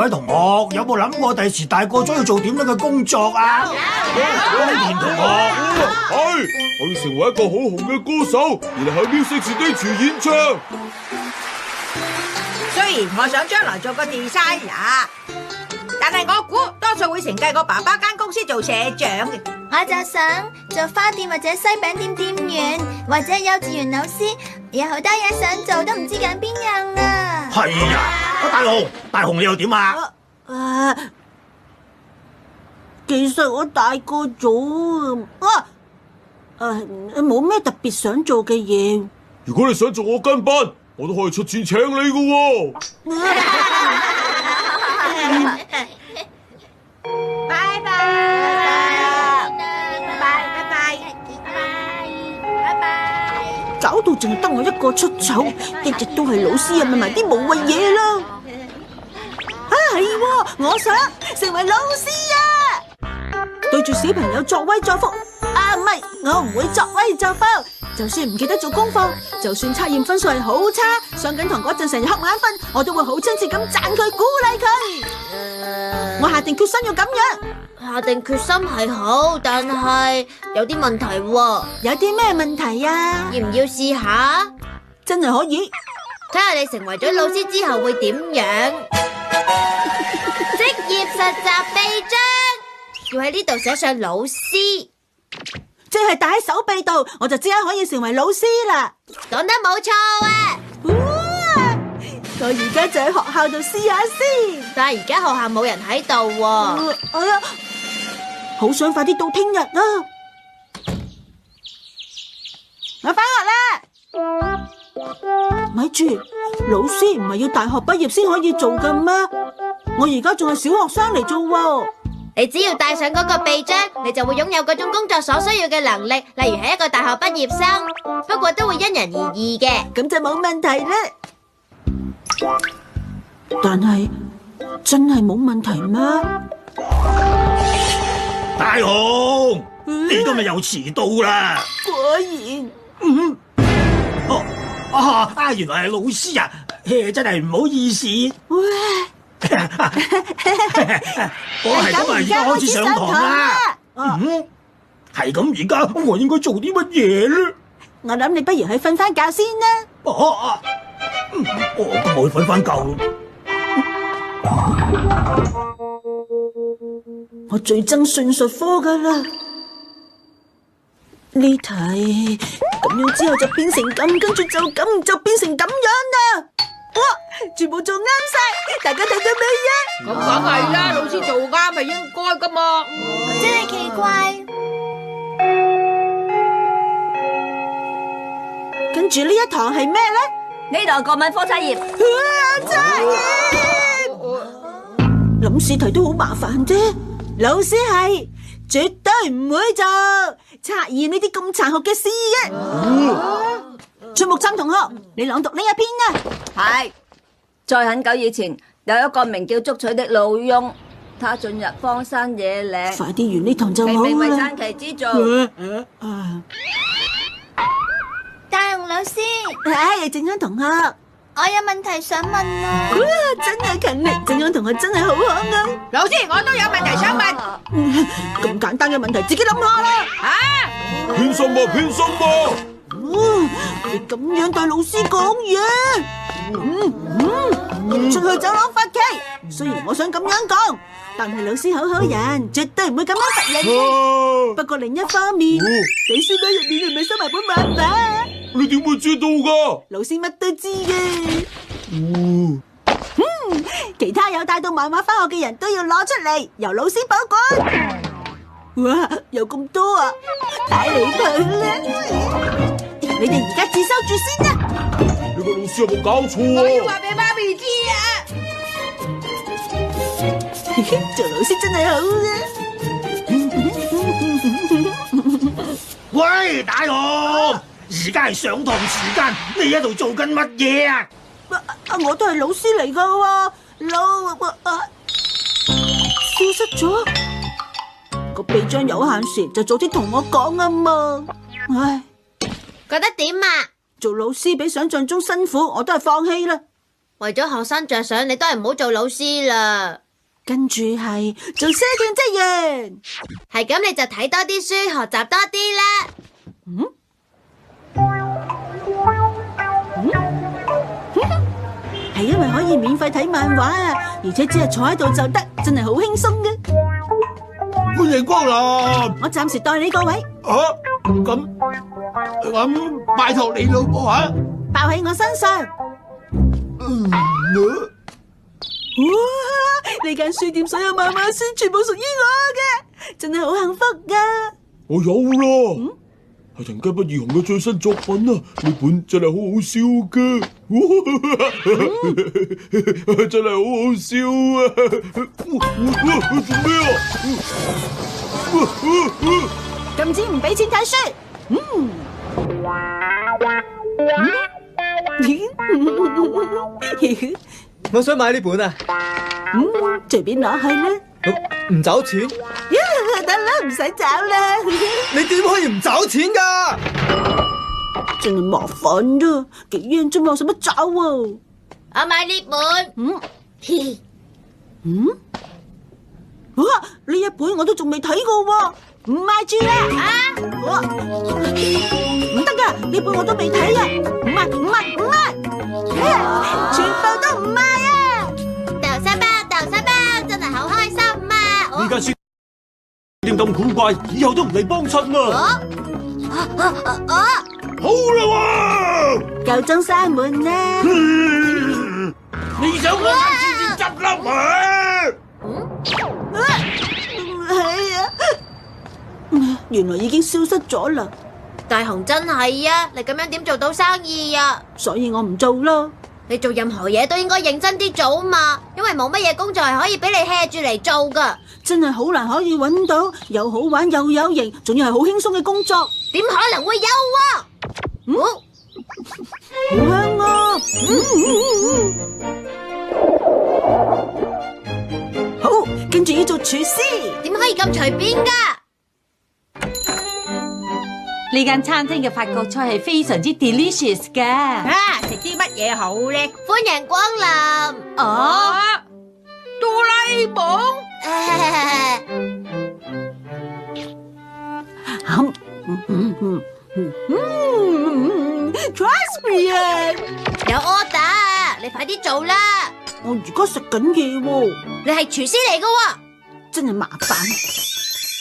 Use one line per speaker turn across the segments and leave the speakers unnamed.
位同學有冇諗過第時大個咗要做點樣嘅工作啊？江田同學，
係，我要成為一個好紅嘅歌手，然後喺 Music Stage 演唱。
雖然我想將來做個 designer， 但係我估多數會承繼我爸爸間公司做社長嘅。
我就想做花店或者西餅店店員，或者幼稚園老師，有好多嘢想做，都唔知揀邊樣啊！
係啊，大雄你又點啊？
其實我大個咗冇咩特別想做嘅嘢。
如果你想做我跟班，我都可以出錢請你㗎喎。
拜拜，
搞到淨係得我一個出醜，一直都係老師又問埋啲無謂嘢啦。係喎，我想成為老師啊！對住小朋友作威作福，唔係，我唔會作威作福。就算唔記得做功課，就算測驗分數係好差，上緊堂嗰陣成日瞌眼瞓，我都會好親切咁讚佢，鼓勵佢。我下定決心要咁樣。
下定決心係好，但係有啲問題喎。
有啲咩問題啊？
要唔要試下？
真係可以。
睇下你成為咗老師之後會點樣？職業實習臂章，要喺呢度寫上老師，
即係戴喺手臂度，我就即刻可以成為老師啦。
講得冇錯啊！
我而家就喺學校度試下先。
但係而家學校冇人喺度喎。
哎呀，好想快啲到聽日啊！我返學啦。咪住，老師唔係要大學畢業先可以做㗎咩？我而家仲係小學生嚟做喎。
你只要戴上嗰個臂章，你就會擁有嗰種工作所需要嘅能力，例如係一個大學畢業生。不過都會因人而異嘅。
咁就冇問題啦。但係真係冇問題咩？
大雄，你今日又遲到啦！
果然。
原來係老師啊！真係唔好意思。我係咁而家開始上堂啦。係咁，而家我應該做啲乜嘢咧？
我諗你不如去瞓翻覺先啦。
我都冇去瞓翻覺。
我最憎算術科噶啦。呢題咁樣之後就變成咁，跟住就咁就變成咁樣啦。哇！全部做啱晒，大家睇到未啊？
咁梗係啦，老師做啱係應該噶嘛。
真係奇怪。
跟住呢一堂係咩咧？
呢堂國文科測驗。
測驗。諗試題都好麻煩啫。老師係絕對唔會做測驗呢啲咁殘酷嘅事嘅。張木琛同學，你朗讀呢一篇啊。
係，在很久以前，有一個名叫祝取的老翁，他進入荒山野嶺，
快啲完呢堂就好
明明為
啦。
讚其之做。
大雄老師，
靜安同學，
我有問題想問啊。
真係勤力，靜安同學真係好可愛。
老師，我都有問題想問。
咁簡單嘅問題，自己諗下啦。
偏心啊，偏心啊！
你咁樣對老師講嘢，出去走廊罰企。雖然我想咁樣講，但係老師好好人，絕對唔會咁樣罰人嘅。不過另一方面，你書包入面係咪收埋本漫畫？
你點會知道噶？
老師乜都知嘅。其他有帶到漫畫翻學嘅人都要攞出嚟，由老師保管。哇，有咁多啊！太離譜啦！你哋而家自修住先啦。
呢個老師有冇搞錯
我要
啊？
話俾媽咪知啊！
做老師真係好啊！
喂，大雄，而家係上堂時間，你喺度做緊乜嘢啊？
我都係老師嚟噶喎，消失咗。個臂章有限時，就早啲同我講啊嘛。唉，
覺得點啊？
做老師比想象中辛苦，我都係放棄啦。
為咗學生着想，你都係唔好做老師啦。
跟住係做社團職員，
係咁，你就睇多啲書，學習多啲啦。
係因為可以免費睇漫畫啊，而且只係坐喺度就得，真係好輕鬆嘅。
歡迎光臨。
我暫時代你個位，
咁拜託你老婆吓。
抱喺我身上。哇！呢間書店所有漫畫書全部屬於我嘅，真係好幸福噶。
我有啦，係人間不二雄嘅最新作品啊！呢本真係好好笑噶，真係好好笑啊！做咩啊？
禁止唔俾錢睇書。
我想買呢本啊，
隨便攞去啦。
唔找錢？
得啦，唔使找啦。
你點可以唔找錢㗎？
真係麻煩啫，幾樣啫嘛，使乜找啊？
我買呢本。
哇！呢一本我都仲未睇過喎，唔買住啦！唔得噶，呢本我都未睇啊！唔買，全部都唔買啊！
豆沙包，真係好開心啊！
呢間書店咁古怪，以後都唔嚟幫襯啦。好啦喎，
夠鐘閂門啦！
你想我間書店執笠啊？
係啊，原來已經消失咗啦，
大雄真係啊！你咁樣點做到生意啊？
所以我唔做咯。
你做任何嘢都應該認真啲做嘛，因為冇乜嘢工作係可以俾你 hea 住嚟做噶。
真係好難可以揾到又好玩又有型，仲要係好輕鬆嘅工作。
點可能會有啊？
好香啊！好，跟住要做廚師。
點可以咁隨便噶？
呢間餐廳嘅法國菜係非常之 delicious 噶。
食啲乜嘢好咧？
歡迎光臨。
哆啦 A 夢。
Trust me 啊！
有 order，你快啲做啦！
我而家食緊嘢喎，
你係廚師嚟噶喎，
真係麻煩。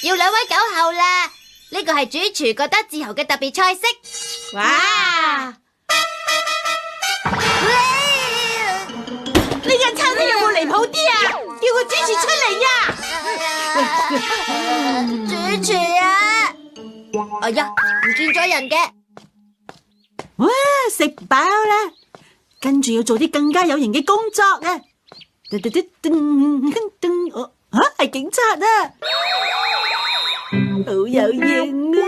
要2位9號啦！呢個係主廚覺得自豪嘅特別菜式。
哇！
呢間餐廳有冇離譜啲啊？叫個主廚出嚟呀！
主廚啊！哎呀，唔見咗人嘅。
哇，食飽啦，跟住要做啲更加有型嘅工作啊！係警察啊！好有型啊！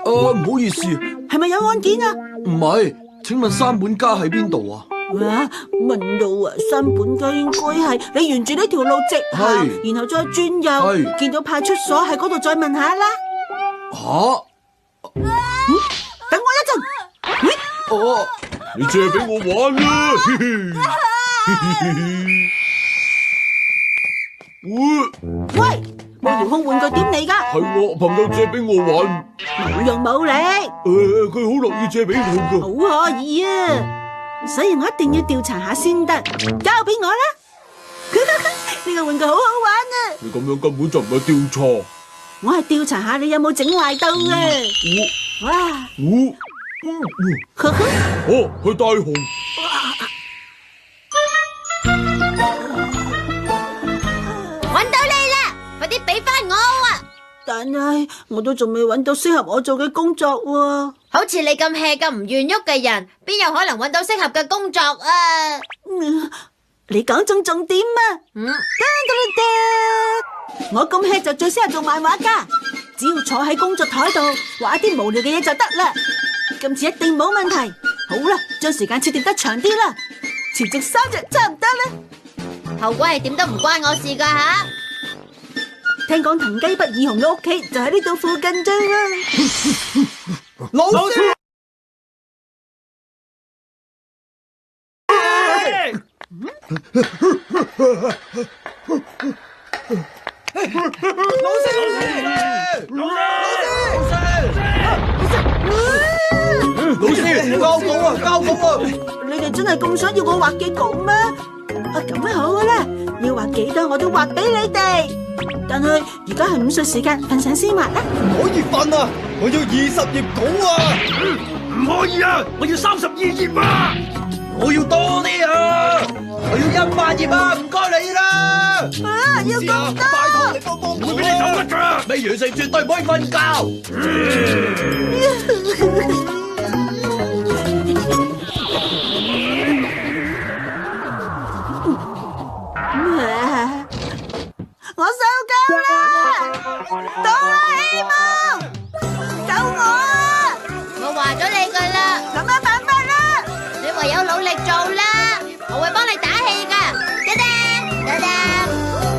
唔好意思，
係咪有案件啊？
唔係，請問三本家喺邊度啊？
哇，問路啊，三本家應該係你沿住呢條路直行，然後再轉右，見到派出所喺嗰度再問下啦。等我一陣。
你借俾我玩啦！
喂，我遙控玩具點嚟噶？
係我朋友借俾我玩，
冇用冇力。
佢好樂意借俾我噶。
好可以啊，所以我一定要調查下先得。交俾我啦！呢個玩具好好玩啊！
你咁樣根本就唔係調查，
我係調查下你有冇整壞到啊！哇！
係大雄。
搵到你啦！快啲俾翻我啊！
但係我都仲未搵到適合我做嘅工作喎。
好似你咁 hea 咁唔願喐嘅人，邊有可能搵到適合嘅工作啊？
你講中重點啊！我咁 hea 就最適合做漫畫家，只要坐喺工作台度畫啲無聊嘅嘢就得啦。今次一定冇問題。好啦，將時間設定得長啲啦，前夕3日差唔多啦。
後果係點都唔關我事噶吓。
聽講藤雞不二雄嘅屋企就喺呢度附近啫啦。
老師，老師，交稿啊，交稿啊！
你哋真係咁想要我畫嘅稿咩？咁好啦，要畫幾多我都畫俾你哋。但係而家係午睡時間，瞓醒先畫啦。
唔可以瞓啊！我要20頁稿啊！
唔可以啊！我要32頁啊！
我要多啲啊！我要100頁啊！唔該你啦！
要咁多，
拜託你幫幫我
俾你走得㗎！
未完成絕對唔可以瞓覺。
我受夠啦！哆啦 A 夢，救我啊！
我話咗你噶啦，
諗下辦法啦！
你唯有努力做啦，我會幫你打